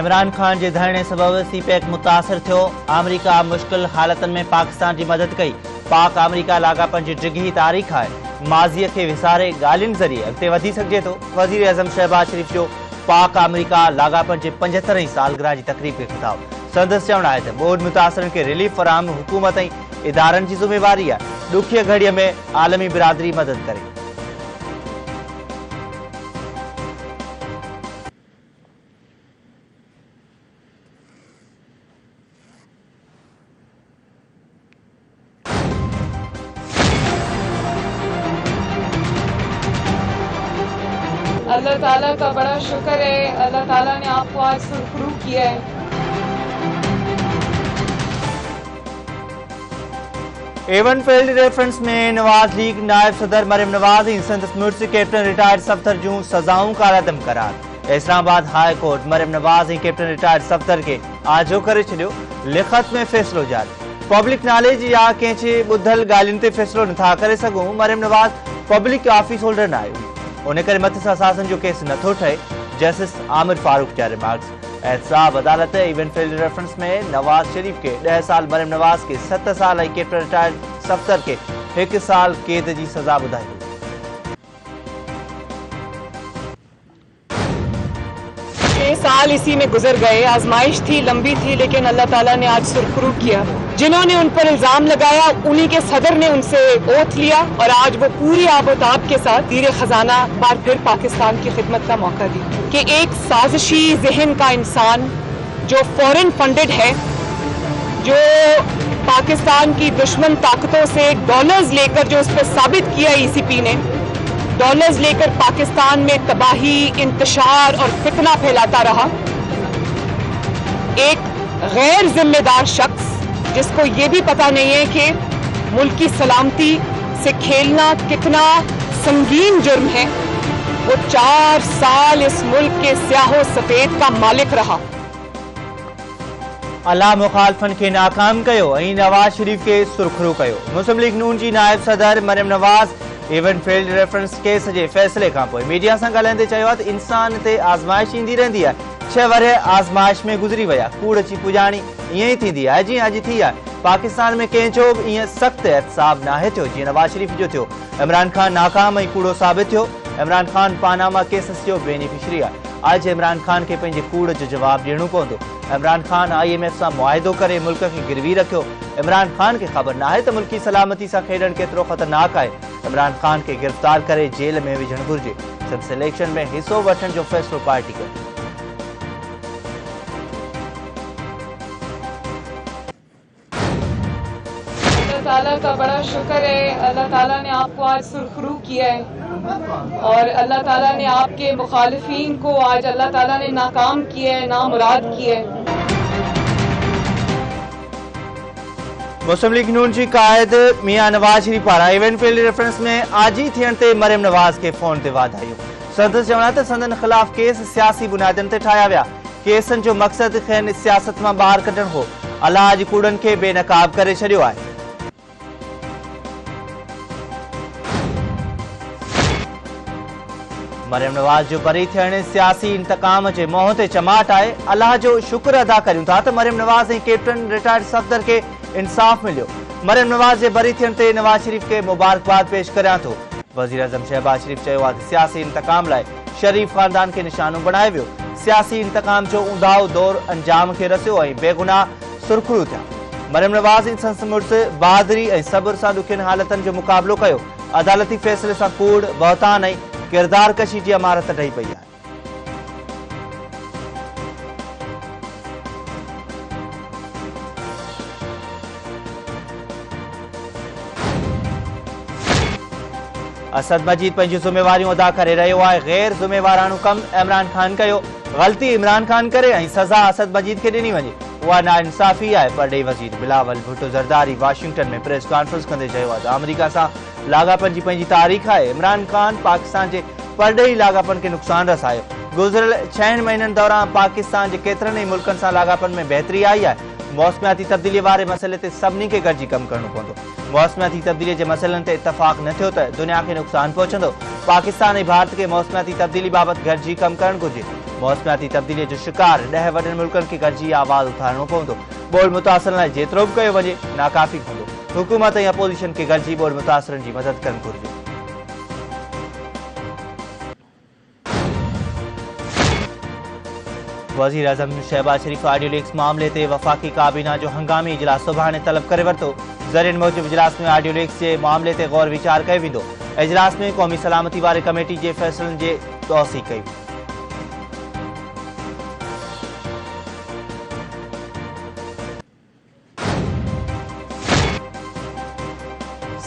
इमरान खान के धरने सबब सीपेक मुतासिर थियो। अमरीका मुश्किल हालतन में पाकिस्तान की मदद कई। पाक अमरीका लागापन की डिघी तारीख़ है। माज़ीअ के विसारे ॻाल्हियुनि ज़रिए अॻिते वधी सघिजे थो। वज़ीर आज़म शहबाज शरीफ जो पाक अमरीका लागापन के 75वीं सालगिरह की तकरीब के खिताब। संदसि चवण आहे त ॿोॾ मुतासिरनि के रिलीफ फराहम हुकूमत ऐं इदारनि की ज़िम्मेवारी आहे। ॾुखिय घड़ीअ में आलमी बिरादरी मदद करे। अल्लाह ताला का बड़ा शुक्र है, अल्लाह ताला ने आपको आज सुरखरू किया है। एवन फील्ड रेफरेंस में नवाज लीग नायब सदर मरियम नवाज संदसि मुड़स कैप्टन रिटायर्ड सफ़दर जूं सजाऊं कारादम करार। Islamabad high court Maryam Nawaz captain retired Safdar के आजो करे छॾियो। लिखत में फैसलो जारी। पब्लिक नॉलेज या कंहिंजे ॿुधल ॻाल्हियुनि ते फैसलो नथा करे सघूं। Maryam Nawaz public office holder न आहे। उन करे मत सां जो केस नथो ठहे। जस्टिस आमिर फारूक जा रिमार्क्स। एहतसाब अदालत इवन फील्ड रेफरेंस में नवाज शरीफ के 10 साल, मरियम नवाज के 7 साल और कैप्टन रिटायर्ड सफ़दर के 1 साल कैद की सजा बुधाई। 6 साल इसी में गुजर गए। आजमाइश थी, लंबी थी, लेकिन अल्लाह ताला ने आज सुरखरू किया। जिन्होंने उन पर इल्जाम लगाया उन्हीं के सदर ने उनसे ओथ लिया और आज वो पूरी आबोताब के साथ तीरे खजाना बार फिर पाकिस्तान की खिदमत का मौका दी कि एक साजिशी जहन का इंसान जो फॉरेन फंडेड है, जो पाकिस्तान की दुश्मन ताकतों से डॉलर्स लेकर, जो उस पर साबित किया ईसीपी ने, डॉलर्स लेकर पाकिस्तान में तबाही, इंतशार और फितना फैलाता रहा। एक गैर जिम्मेदार शख्स जिसको ये भी पता नहीं है कि मुल्क की सलामती से खेलना कितना संगीन जुर्म है, वो 4 साल इस मुल्क के स्याहो सफेद का मालिक रहा। अला मुखालफन के नाकाम कयो ऐं नवाज शरीफ के सुरखरू कयो। मुस्लिम लीग नून की नायब सदर Maryam Nawaz Avenfield reference case के फैसले का मीडिया से ॻाल्हाईंदे चयो त इंसान ते आज़माइश ईंदी रहंदी है। 6 वरह आज़माइश में गुजरी विया। कूड़ अची पुॼाणी ईअं ई थींदी आहे जीअं अॼु थी आहे। पाकिस्तान में कंहिंजो बि ईअं सख़्तु एहतसाब नाहे थियो जीअं नवाज शरीफ जो थियो। इमरान खान नाकाम ऐं कूड़ो साबित थियो। इमरान खान पानामा केसेस जो बेनिफिशरी आहे। अॼु इमरान खान के पंहिंजे कूड़ जो जवाब ॾियणो पवंदो। इमरान खान IMF सां मुआहिदो करे मुल्क खे गिरवी रखियो। इमरान खान के ख़बर नाहे त मुल्क की सलामती सां खेॾणु केतिरो ख़तरनाक आहे। इमरान खान के गिरफ्तार करे जेल में विझणु घुर्जे। सिर्फ़ इलेक्शन में हिस्सो वठण जो फ़ैसिलो पार्टी कयो। अल्लाह ताला का बड़ा शुक्र है, अल्लाह ताला ने आपको आज सुरखरू किया है और अल्लाह ताला ने आपके मुखालिफिन को आज अल्लाह ताला ने नाकाम किया है, नामुराद किया है। मुस्लिम लीग नून की कायद मियां नवाज शरीफ पारा इवन फील्ड रेफरेंस में आजी थियण ते मरियम नवाज के फोन ते वाधायूं। संदसि चवण त संदन खिलाफ केस सियासी बुनियादनि ते ठाहिया विया। केसनि जो मक़सद खेनि सियासत मां ॿाहिरि कढणु हो। अलाह अॼु कूड़नि खे बेनकाब करे छॾियो आहे। मरियम नवाज जो बरी थियण सियासी इंतकाम जे मोह ते चमाट आहे। अल्लाह जो शुक्र अदा करियूं था त मरियम नवाज ऐं कैप्टन रिटायर्ड सफ़दर के इंसाफ मिलियो। मरियम नवाज जे बरी थियण ते नवाज शरीफ के मुबारकबाद पेश करियां थो। वज़ीर आज़म शहबाज शरीफ चयो आहे त सियासी इंतकाम लाइ शरीफ ख़ानदान के निशानो बणायो वियो। सियासी इंतकाम जो ऊंधाउ दौर अंजाम के रसियो ऐं बेगुनाह सुरखरू थिया। मरियम नवाज ऐं संदसि मुड़स बहादुरी ऐं सब्र सां ॾुखियनि हालतनि जो मुक़ाबिलो कयो। अदालती फ़ैसिले सां कूड़, बहतान ऐं किरदार कशी की इमारत ढही पई आहे। असद मजीद पंहिंजी ज़िम्मेवारियूं अदा करे रहियो आहे। गैर ज़िम्मेवाराणो कम इमरान खान कयो। ग़लती इमरान खान करे ऐं सज़ा असद मजीद के ॾिनी वञे उहा नाइंसाफ़ी आहे। परॾेही वज़ीर बिलावल भुट्टो ज़रदारी वाशिंगटन में प्रेस कॉन्फ्रेंस कंदे चयो आहे त अमरीका सां लागापन जी पंहिंजी तारीख़ आहे। इमरान खान पाकिस्तान के परॾेही लागापन के नुक़सान रसायो। गुज़िरियल 6 महीननि दौरान पाकिस्तान के केतिरनि ई मुल्कनि सां लागापन में बहितरी आई आहे। मौसमियाती तब्दीली वारे मसइले ते सभिनी खे गॾिजी कमु करणो पवंदो। मौसमियाती तब्दीली के मसइलनि ते इतफ़ाक़ न थियो त दुनिया के नुक़सान पहुचंदो। पाकिस्तान ऐं भारत के मौसमियाती तब्दीली बाबति गॾिजी कमु करणु घुरिजे। मौसमियाती तब्दीली जो शिकार 10 वॾनि मुल्कनि खे गॾिजी आवाज़ उथारणो पवंदो। बोर्ड मुतासिरनि लाइ जेतिरो बि कयो वञे नाकाफ़ी हूंदो। हुकूमत ऐं अपोज़िशन खे गॾिजी बोर्ड मुतासिरनि जी मदद करणु घुरिजे। वज़ीर आज़म शहबाज शरीफ़ ऑडियो लीक्स मामले ते वफ़ाक़ी काबीना जो हंगामी इजलास सुभाणे तलब करे वरितो। ज़रियनि मूजिब इजलास में ऑडियो लीक्स जे मामले ते गौर वीचार कयो वेंदो। इजलास में क़ौमी सलामती वारे कमेटी जे फ़ैसिलनि जे तौसीक़ कई।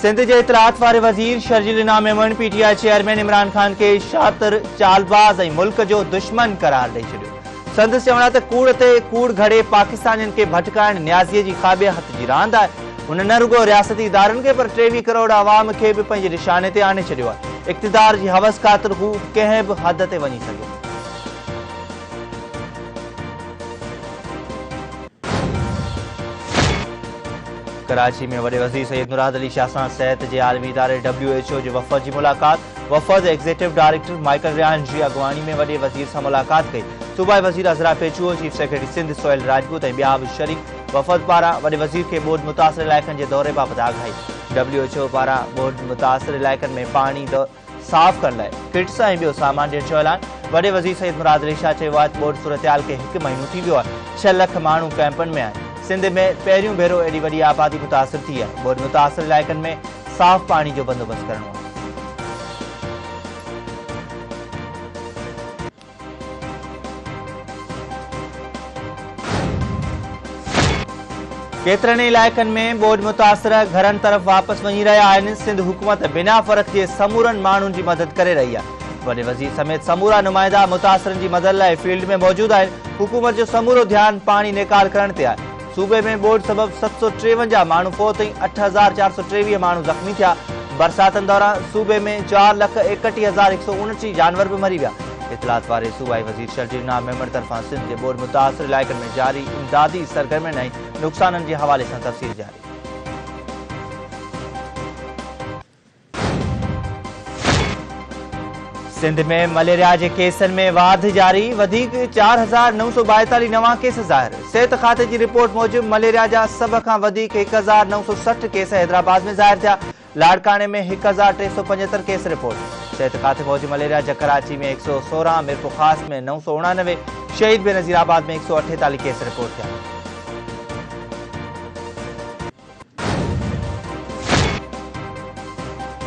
सिंध जे इतलात वारे वज़ीर शर्जील इनाम मेमन पीटीआई चेयरमैन इमरान खान के शातिर चालबाज़ ऐं मुल्क जो दुश्मन करार ॾेई छॾियो। संदसि चवण त कूड़ ते कूड़ घड़े पाकिस्तानियुनि खे भटकाइण न्याज़ीअ जी ख़ाबियत जी रांदि आहे। हुन न रुगो रियासती इदारनि खे पर 23 करोड़ आवाम खे बि पंहिंजे निशाने ते आणे छॾियो आहे। इक़्तिदार जी हवस ख़ातिर हू कंहिं बि हद ते वञी सघे। कराची में वॾे वज़ीर सैयद मुराद अली शाह सां सिहत जे आलमी इदारे WHO जे वफ़द जी मुलाक़ात। वफ़द एग्ज़ीक्यूटिव डायरेक्टर माइकल रियान जी अॻुवाणी में वॾे वज़ीर सां मुलाक़ात कई। सूबाई वज़ीर अज़रा पेचुओ, चीफ सेक्रेटरी सिंध सोहेल राजपूत ऐं ॿिया बि शरीक वफ़द पारां वॾे वज़ीर खे बोर्ड मुतासिर इलाइक़नि जे दौरे बाबति आगाही। WHO पारां बोर्ड मुतासिर इलाइक़नि में पाणी साफ़ करण लाइ किट्स ऐं ॿियो सामान ॾियणु जो ऐलान। वॾे वज़ीर सैयद मुराद अली शाह चयो आहे त बोर्ड सूरतहाल खे 1 महीनो थी वियो आहे। 6 लख माण्हू कैंपनि में आहिनि। सिंध में पहिरियों भेरो एॾी वॾी आबादी मुतासिर थी आहे। बोर्ड मुतासिर इलाइक़नि में साफ़ पाणी जो बंदोबस्तु करणो आहे। केतिरनि इलाइक़नि में बोर्ड मुतासिर घरनि तरफ़ वापसि वञी रहिया आहिनि। सिंध हुकूमत बिना फ़र्क़ जे समूरनि माण्हुनि जी मदद करे रही आहे। वॾे वज़ीर समेत समूरा नुमाइंदा मुतासिरनि जी मदद लाइ फील्ड में मौजूदु आहिनि। हुकूमत जो समूरो ध्यानु पाणी निकाल करण ते आहे। सूबे में बोर्ड सबबि 753 माण्हू फ़ौत ऐं 8423 माण्हू ज़ख़्मी थिया। बरसातनि दौरान सूबे में 4,31,129 जानवर भी मरी विया। इतलात वारे सूबाई वज़ीर शर्जील इनाम मेमन तरफ़ां सिंध जे बोर्ड मुतासिर इलाइक़नि में जारी इमदादी सरगर्मियुनि ऐं नुक़साननि जे हवाले सां तफ़सील जारी। सिंध में मलेरिया के केसनि में वाध जारी। 4,942 नवां केस ज़ाहिर। सिहत खाते की रिपोर्ट मूजिब मलेरिया जा सभ खां वधीक 1,960 केस हैदराबाद में ज़ाहिर थिया। लाड़काने में 1,375 केस रिपोर्ट। सिहत खाते मूजिब मलेरिया जा कराची में 116, मिरपुर खास में 989, शहीद बेनज़ीराबाद में 148 केस रिपोर्ट थिया।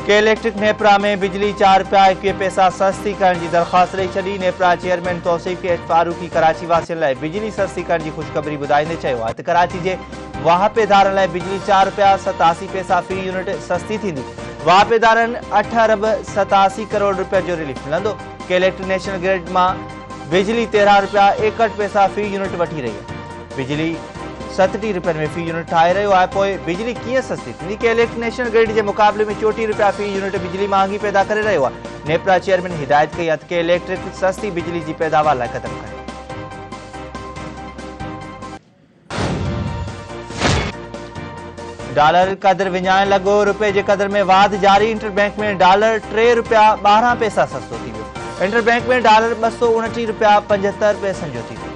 के इलेक्ट्रिक नेपरा में बिजली 4 रुपया 21 पैसा सस्ती करण की दरख्वास्त ॾेई छॾी। नेपरा चेयरमैन तौसीफ़ के फारूकी कराची वासियुनि लाइ बिजली सस्ती करण की खुशखबरी ॿुधाईंदे चयो आहे त कराची जे वाहपेदारनि लाइ बिजली 4 रुपया 87 पैसा फी यूनिट सस्ती थींदी। वाहपेदारनि 8 अरब 87 करोड़ रुपया जो रिलीफ मिलंदो। के इलेक्ट्रिक नेशनल ग्रिड मां बिजली 13 रुपया 61 पैसा फी यूनिट वठी रही आहे। बिजली 37 रुपयनि में फी यूनिट ठाहे रहियो आहे। पोइ बिजली कीअं सस्ती थींदी? के इलेक्ट्रिक नेशनल ग्रिड जे मुक़ाबले में 34 रुपया फी यूनिट बिजली महांगी पैदा करे रहियो आहे। नेपरा चेयरमैन हिदायत कई आहे त के इलेक्ट्रिक सस्ती बिजली जी पैदावार लाइ क़दम खणे। डॉलर कदर विञाइण लॻो। रुपए जे कदर में वाध जारी। इंटरबैंक में डॉलर 3 रुपया 12 पैसा सस्तो थी वियो। इंटरबैंक में डॉलर 229 रुपया 75 पैसनि जो थी वियो।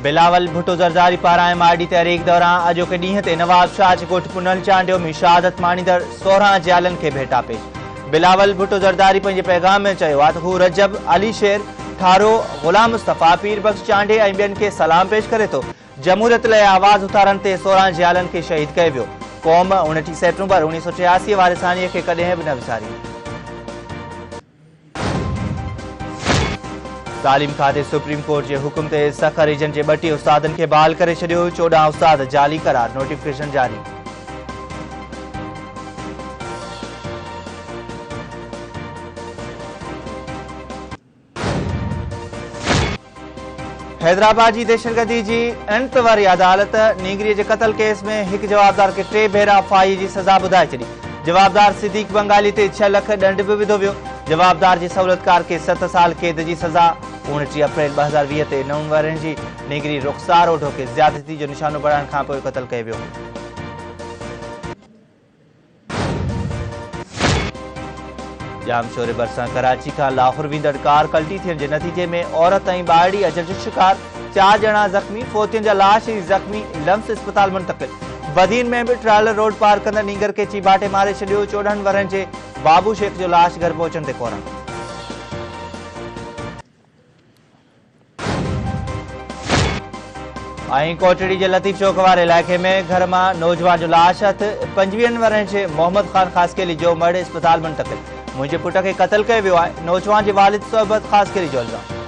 बिलावल भुट्टो ज़रदारी पारां MID तहरीक दौरान अॼोके ॾींहं ते नवाब शाह जे ॻोठ पुनल चांडियो में शहादत माणींदड़ 16 जियालनि खे भेटा पेश। बिलावल भुट्टो ज़रदारी पंहिंजे पैगाम में चयो आहे त हू रजब अली शेर ठारो ग़ुलाम मुस्तफ़ा पीर बख्श चांडे ऐं ॿियनि खे सलाम पेश करे थो। जमहूरियत लाइ आवाज़ उथारण ते 16 जियालनि खे शहीद कयो वियो। क़ौम 29 सेप्टेम्बर 1983 वारे साणीअ खे कॾहिं बि न विसारी। तालीम खाते सुप्रीम कोर्ट के हुक्म ते सखर रीजन के 32 उस्तादन के बहाल करे छॾियो। 14 उस्ताद जाली करार। नोटिफिकेशन जारी। हैदराबाद की दहशतगर्दी की अंत वारी अदालत नीगरी के कत्ल केस में एक जवाबदार के 3 भेरा फाही की सजा बुधाए छड़ी। जवाबदार सिद्दीक बंगाली ते 6 लाख दंड भी विधो वियो। जवाबदार के सहूलतकार के 7 साल कैद की सजा। 29 अप्रैल 2020 ते 9 वरनि जी नीगरी रुखसार ओढो के ज्यादती जो निशानो बढ़ाइण खां पोइ क़त्ल कयो वियो। जाम शोरे बरसां कराची का लाहौर वेंदड़ कार कल्टी थियण जे नतीजे में औरत ऐं ॿाहिड़ी अजल जो शिकार, 4 ॼणा ज़ख़्मी, फोतियुनि जा लाश ऐं ज़ख़्मी लम्स अस्पताल मुंतक़िल। बदीन में भी ट्रायलर रोड पार कंदड़ नींगर के चीबाटे मारे छॾियो। 14 वरनि जे बाबू शेख जो लाश घर पहुचण ते कोरां। कोटड़ी के लतीफ चौक वारे इलाके में घर में नौजवान जो लाश हथ। 25 वरनि जे मोहम्मद खान खासकेली जो मर्द अस्पताल मुंतक़िल। मुंहिंजे पुट के कत्ल किया वियो आहे। नौजवान के वालिद सोहबत खासकेली जो इल्ज़ाम।